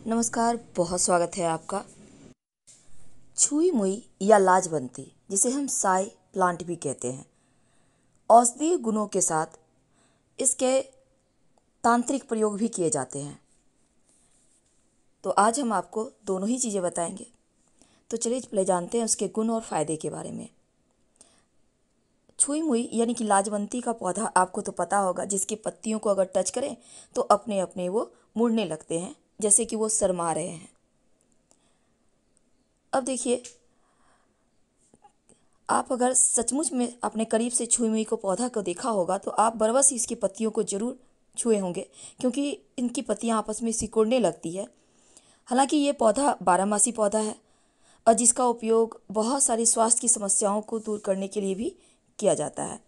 नमस्कार, बहुत स्वागत है आपका। छुई मुई या लाजवंती, जिसे हम साई प्लांट भी कहते हैं, औषधीय गुणों के साथ इसके तांत्रिक प्रयोग भी किए जाते हैं। तो आज हम आपको दोनों ही चीज़ें बताएंगे। तो चलिए पहले जानते हैं उसके गुण और फायदे के बारे में। छुई मुई यानी कि लाजवंती का पौधा आपको तो पता होगा, जिसकी पत्तियों को अगर टच करें तो अपने अपने वो मुड़ने लगते हैं, जैसे कि वो शर्मा रहे हैं। अब देखिए, आप अगर सचमुच में अपने करीब से छुई मुई को पौधा को देखा होगा तो आप बरबस ही इसकी पत्तियों को जरूर छुए होंगे, क्योंकि इनकी पत्तियां आपस में सिकुड़ने लगती है। हालांकि ये पौधा बारहमासी पौधा है और जिसका उपयोग बहुत सारी स्वास्थ्य की समस्याओं को दूर करने के लिए भी किया जाता है।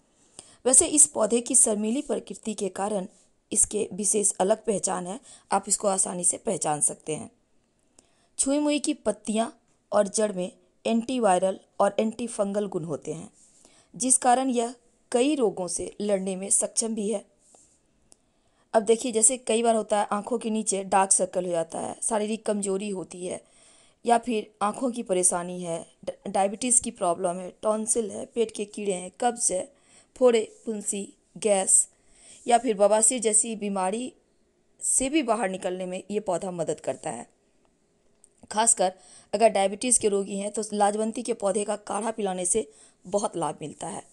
वैसे इस पौधे की शर्मीली प्रकृति के कारण इसके विशेष अलग पहचान है। आप इसको आसानी से पहचान सकते हैं। छुई मुई की पत्तियां और जड़ में एंटीवायरल और एंटी फंगल गुण होते हैं, जिस कारण यह कई रोगों से लड़ने में सक्षम भी है। अब देखिए, जैसे कई बार होता है आंखों के नीचे डार्क सर्कल हो जाता है, शारीरिक कमजोरी होती है, या फिर आंखों की परेशानी है, डायबिटीज़ की प्रॉब्लम है, टॉन्सिल है, पेट के कीड़े हैं, कब्ज है, फोड़े, फुंसी, गैस या फिर बवासीर जैसी बीमारी से भी बाहर निकलने में ये पौधा मदद करता है। खासकर अगर डायबिटीज़ के रोगी हैं तो लाजवंती के पौधे का काढ़ा पिलाने से बहुत लाभ मिलता है।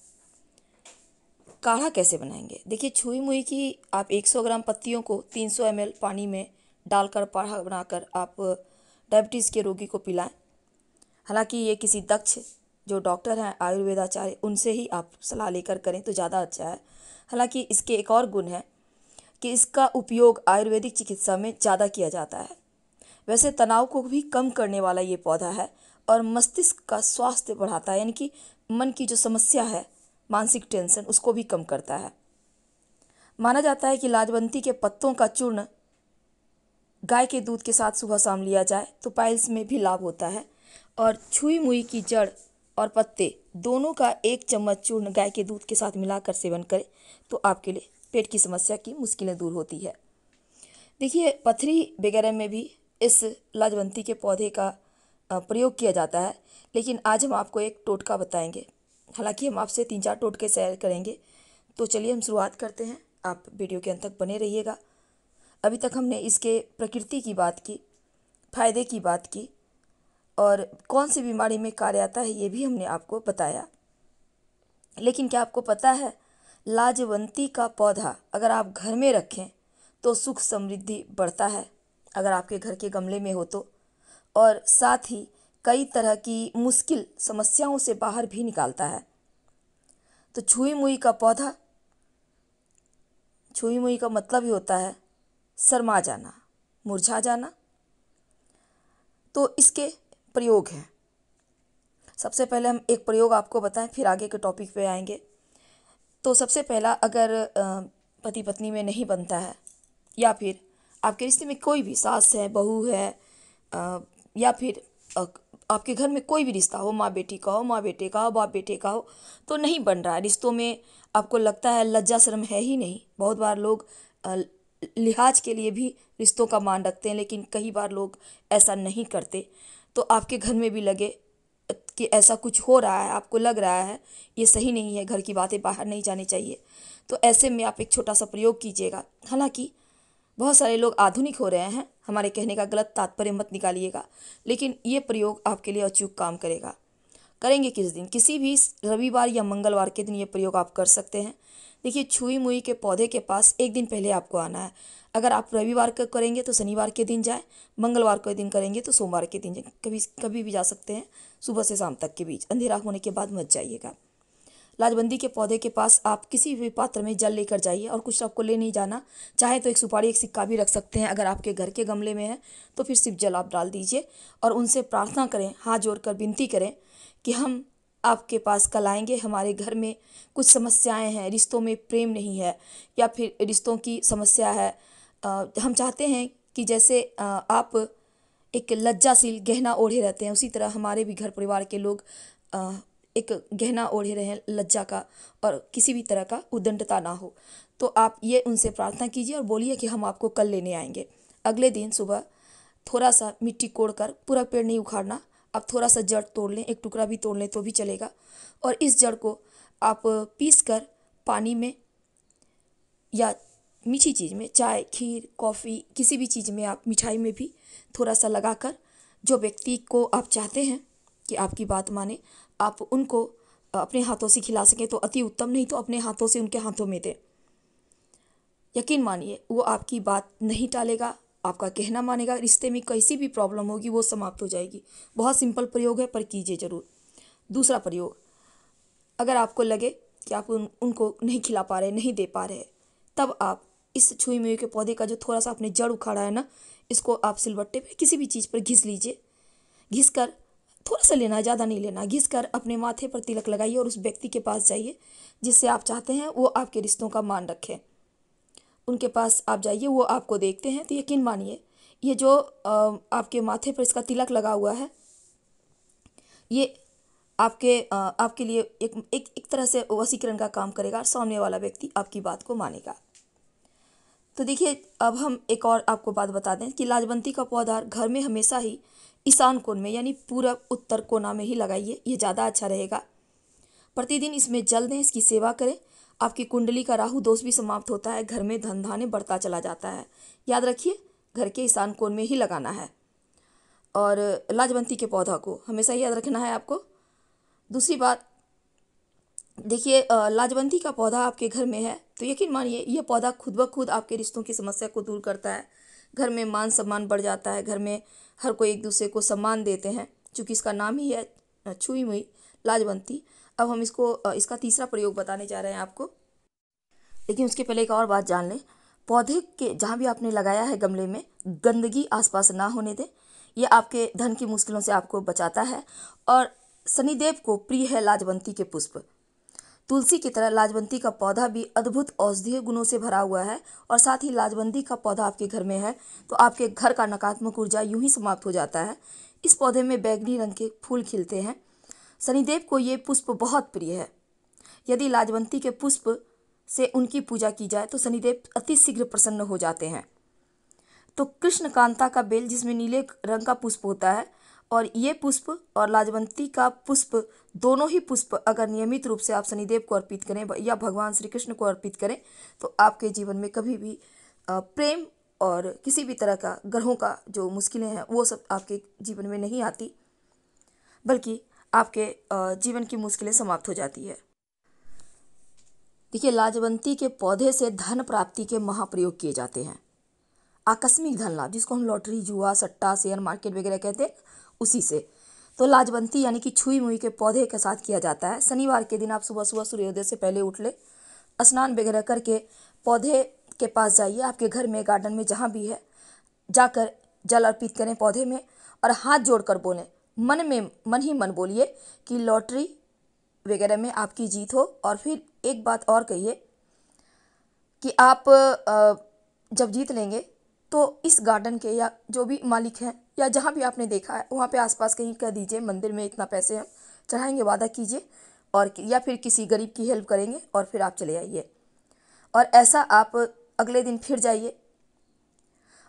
काढ़ा कैसे बनाएंगे? देखिए, छुई मुई की आप 100 ग्राम पत्तियों को 300 ml पानी में डालकर काढ़ा बनाकर आप डायबिटीज़ के रोगी को पिलाएं। हालांकि ये किसी दक्ष जो डॉक्टर हैं, आयुर्वेदाचार्य, उनसे ही आप सलाह लेकर करें तो ज़्यादा अच्छा है। हालांकि इसके एक और गुण है कि इसका उपयोग आयुर्वेदिक चिकित्सा में ज़्यादा किया जाता है। वैसे तनाव को भी कम करने वाला ये पौधा है और मस्तिष्क का स्वास्थ्य बढ़ाता है, यानी कि मन की जो समस्या है, मानसिक टेंशन, उसको भी कम करता है। माना जाता है कि लाजवंती के पत्तों का चूर्ण गाय के दूध के साथ सुबह शाम लिया जाए तो पाइल्स में भी लाभ होता है। और छुई मुई की जड़ और पत्ते दोनों का 1 चम्मच चूर्ण गाय के दूध के साथ मिलाकर सेवन करें तो आपके लिए पेट की समस्या की मुश्किलें दूर होती है। देखिए, पथरी वगैरह में भी इस लाजवंती के पौधे का प्रयोग किया जाता है, लेकिन आज हम आपको एक टोटका बताएंगे। हालांकि हम आपसे 3-4 टोटके शेयर करेंगे। तो चलिए हम शुरुआत करते हैं। आप वीडियो के अंत तक बने रहिएगा। अभी तक हमने इसके प्रकृति की बात की, फायदे की बात की और कौन सी बीमारी में कार्य आता है ये भी हमने आपको बताया। लेकिन क्या आपको पता है, लाजवंती का पौधा अगर आप घर में रखें तो सुख समृद्धि बढ़ता है, अगर आपके घर के गमले में हो तो। और साथ ही कई तरह की मुश्किल समस्याओं से बाहर भी निकालता है। तो छुई मुई का पौधा, छुई मुई का मतलब ही होता है शर्मा जाना, मुरझा जाना। तो इसके प्रयोग हैं। सबसे पहले हम एक प्रयोग आपको बताएं, फिर आगे के टॉपिक पे आएंगे। तो सबसे पहला, अगर पति पत्नी में नहीं बनता है या फिर आपके रिश्ते में कोई भी सास है, बहू है, या फिर आपके घर में कोई भी रिश्ता हो, माँ बेटी का हो, माँ बेटे का हो, बाप बेटे का हो, तो नहीं बन रहा है रिश्तों में, आपको लगता है लज्जा शर्म है ही नहीं। बहुत बार लोग लिहाज के लिए भी रिश्तों का मान रखते हैं, लेकिन कई बार लोग ऐसा नहीं करते। तो आपके घर में भी लगे कि ऐसा कुछ हो रहा है, आपको लग रहा है ये सही नहीं है, घर की बातें बाहर नहीं जानी चाहिए, तो ऐसे में आप एक छोटा सा प्रयोग कीजिएगा। हालांकि बहुत सारे लोग आधुनिक हो रहे हैं, हमारे कहने का गलत तात्पर्य मत निकालिएगा, लेकिन ये प्रयोग आपके लिए अचूक काम करेगा। करेंगे किस दिन? किसी भी रविवार या मंगलवार के दिन ये प्रयोग आप कर सकते हैं। देखिए, छुई मुई के पौधे के पास एक दिन पहले आपको आना है। अगर आप रविवार को करेंगे तो शनिवार के दिन जाएं, मंगलवार के दिन करेंगे तो सोमवार के दिन जाएं। कभी कभी भी जा सकते हैं, सुबह से शाम तक के बीच, अंधेरा होने के बाद मत जाइएगा। लाजवंती के पौधे के पास आप किसी भी पात्र में जल लेकर जाइए, और कुछ आपको ले नहीं जाना। चाहे तो एक सुपारी, एक सिक्का भी रख सकते हैं। अगर आपके घर के गमले में है तो फिर सिर्फ जल आप डाल दीजिए और उनसे प्रार्थना करें, हाथ जोड़कर विनती करें कि हम आपके पास कल आएंगे, हमारे घर में कुछ समस्याएं हैं, रिश्तों में प्रेम नहीं है या फिर रिश्तों की समस्या है। हम चाहते हैं कि जैसे आप एक लज्जाशील गहना ओढ़े रहते हैं, उसी तरह हमारे भी घर परिवार के लोग एक गहना ओढ़े रहें लज्जा का, और किसी भी तरह का उद्दंडता ना हो। तो आप ये उनसे प्रार्थना कीजिए और बोलिए कि हम आपको कल लेने आएंगे। अगले दिन सुबह थोड़ा सा मिट्टी कोड़कर, पूरा पेड़ नहीं उखाड़ना, आप थोड़ा सा जड़ तोड़ लें, एक टुकड़ा भी तोड़ लें तो भी चलेगा। और इस जड़ को आप पीस कर पानी में या मीठी चीज़ में, चाय, खीर, कॉफ़ी, किसी भी चीज़ में, आप मिठाई में भी थोड़ा सा लगाकर जो व्यक्ति को आप चाहते हैं कि आपकी बात माने, आप उनको अपने हाथों से खिला सकें तो अति उत्तम, नहीं तो अपने हाथों से उनके हाथों में दें। यकीन मानिए वो आपकी बात नहीं टालेगा, आपका कहना मानेगा, रिश्ते में कैसी भी प्रॉब्लम होगी वो समाप्त हो जाएगी। बहुत सिंपल प्रयोग है, पर कीजिए ज़रूर। दूसरा प्रयोग, अगर आपको लगे कि आप उनको नहीं खिला पा रहे, नहीं दे पा रहे, तब आप इस छुई मुई के पौधे का जो थोड़ा सा आपने जड़ उखाड़ा है ना, इसको आप सिलबट्टे पे किसी भी चीज़ पर घिस लीजिए। घिस कर थोड़ा सा लेना, ज़्यादा नहीं लेना। घिस कर अपने माथे पर तिलक लगाइए और उस व्यक्ति के पास जाइए जिससे आप चाहते हैं वो आपके रिश्तों का मान रखे। उनके पास आप जाइए, वो आपको देखते हैं तो यकीन मानिए ये जो आपके माथे पर इसका तिलक लगा हुआ है, ये आपके लिए एक तरह से वशीकरण का काम करेगा और सामने वाला व्यक्ति आपकी बात को मानेगा। तो देखिए, अब हम एक और आपको बात बता दें कि लाजवंती का पौधा घर में हमेशा ही ईशान कोण में, यानी पूरब उत्तर कोना में ही लगाइए, ये ज़्यादा अच्छा रहेगा। प्रतिदिन इसमें जल दें, इसकी सेवा करें, आपकी कुंडली का राहु दोष भी समाप्त होता है, घर में धन धान्य बढ़ता चला जाता है। याद रखिए, घर के ईशान कोण में ही लगाना है और लाजवंती के पौधा को हमेशा याद रखना है आपको। दूसरी बात देखिए, लाजवंती का पौधा आपके घर में है तो यकीन मानिए ये पौधा खुद ब खुद आपके रिश्तों की समस्या को दूर करता है। घर में मान सम्मान बढ़ जाता है, घर में हर कोई एक दूसरे को सम्मान देते हैं, क्योंकि इसका नाम ही है छुई मुई लाजवंती। अब हम इसका तीसरा प्रयोग बताने जा रहे हैं आपको, लेकिन उसके पहले एक और बात जान लें। पौधे के जहाँ भी आपने लगाया है गमले में, गंदगी आसपास ना होने दें, ये आपके धन की मुश्किलों से आपको बचाता है। और शनिदेव को प्रिय है लाजवंती के पुष्प। तुलसी की तरह लाजवंती का पौधा भी अद्भुत औषधीय गुणों से भरा हुआ है, और साथ ही लाजवंती का पौधा आपके घर में है तो आपके घर का नकारात्मक ऊर्जा यूं ही समाप्त हो जाता है। इस पौधे में बैगनी रंग के फूल खिलते हैं। शनिदेव को ये पुष्प बहुत प्रिय है। यदि लाजवंती के पुष्प से उनकी पूजा की जाए तो शनिदेव अति शीघ्र प्रसन्न हो जाते हैं। तो कृष्णकांता का बेल, जिसमें नीले रंग का पुष्प होता है, और ये पुष्प और लाजवंती का पुष्प, दोनों ही पुष्प अगर नियमित रूप से आप शनिदेव को अर्पित करें या भगवान श्री कृष्ण को अर्पित करें तो आपके जीवन में कभी भी प्रेम और किसी भी तरह का ग्रहों का जो मुश्किलें हैं वो सब आपके जीवन में नहीं आती, बल्कि आपके जीवन की मुश्किलें समाप्त हो जाती है। देखिए, लाजवंती के पौधे से धन प्राप्ति के महाप्रयोग किए जाते हैं। आकस्मिक धन लाभ, जिसको हम लॉटरी, जुआ, सट्टा, शेयर मार्केट वगैरह कहते हैं, उसी से। तो लाजवंती यानी कि छुई मुई के पौधे के साथ किया जाता है। शनिवार के दिन आप सुबह सुबह सूर्योदय से पहले उठ ले, स्नान वगैरह करके पौधे के पास जाइए, आपके घर में, गार्डन में, जहाँ भी है, जाकर जल अर्पित करें पौधे में और हाथ जोड़कर बोलें, मन ही मन बोलिए कि लॉटरी वगैरह में आपकी जीत हो। और फिर एक बात और कहिए कि आप जब जीत लेंगे तो इस गार्डन के या जो भी मालिक हैं या जहाँ भी आपने देखा है वहाँ पे आसपास कहीं कह दीजिए, मंदिर में इतना पैसे हम चढ़ाएंगे, वादा कीजिए, और या फिर किसी गरीब की हेल्प करेंगे, और फिर आप चले आइए। और ऐसा आप अगले दिन फिर जाइए,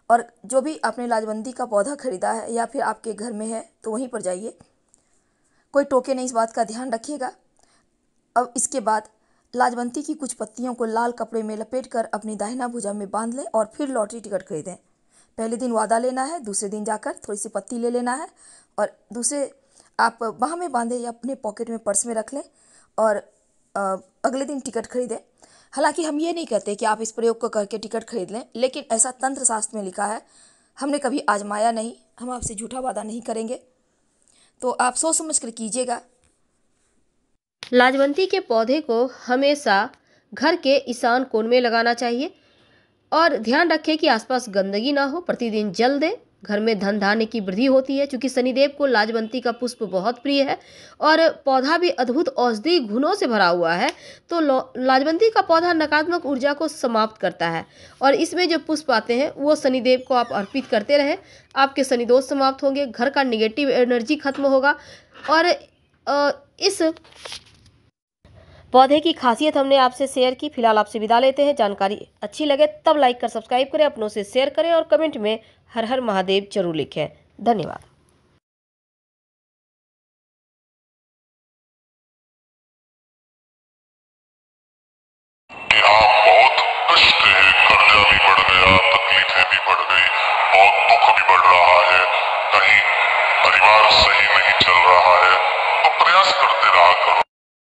और जो भी आपने लाजवंती का पौधा खरीदा है या फिर आपके घर में है तो वहीं पर जाइए, कोई टोके नहीं, इस बात का ध्यान रखिएगा। अब इसके बाद लाजवंती की कुछ पत्तियों को लाल कपड़े में लपेटकर अपनी दाहिना भुजा में बांध लें और फिर लॉटरी टिकट खरीदें। पहले दिन वादा लेना है, दूसरे दिन जाकर थोड़ी सी पत्ती ले लेना है और दूसरे आप बाह में बांधे या अपने पॉकेट में, पर्स में रख लें और अगले दिन टिकट खरीदें। हालांकि हम ये नहीं कहते कि आप इस प्रयोग को करके टिकट खरीद लें, लेकिन ऐसा तंत्र शास्त्र में लिखा है, हमने कभी आजमाया नहीं, हम आपसे झूठा वादा नहीं करेंगे, तो आप सोच समझ कर कीजिएगा। लाजवंती के पौधे को हमेशा घर के ईशान कोण में लगाना चाहिए और ध्यान रखें कि आसपास गंदगी ना हो। प्रतिदिन जल दें, घर में धन धान्य की वृद्धि होती है। क्योंकि शनिदेव को लाजवंती का पुष्प बहुत प्रिय है और पौधा भी अद्भुत औषधि गुणों से भरा हुआ है, तो लाजवंती का पौधा नकारात्मक ऊर्जा को समाप्त करता है। और इसमें जो पुष्प आते हैं वो शनिदेव को आप अर्पित करते रहें, आपके शनि दोष समाप्त होंगे, घर का निगेटिव एनर्जी खत्म होगा। और इस पौधे की खासियत हमने आपसे शेयर की। फिलहाल आपसे विदा लेते हैं। जानकारी अच्छी लगे तब लाइक कर सब्सक्राइब करें, अपनों से शेयर करें और कमेंट में हर हर महादेव जरूर लिखें। धन्यवाद। कि आप बहुत कष्ट है, कर्जा भी बढ़ गया, तकलीफें भी बढ़ गई, बहुत दुख भी बढ़ रहा है, कहीं परिवार सही नहीं चल रहा है, तो प्रयास करते रहा करो।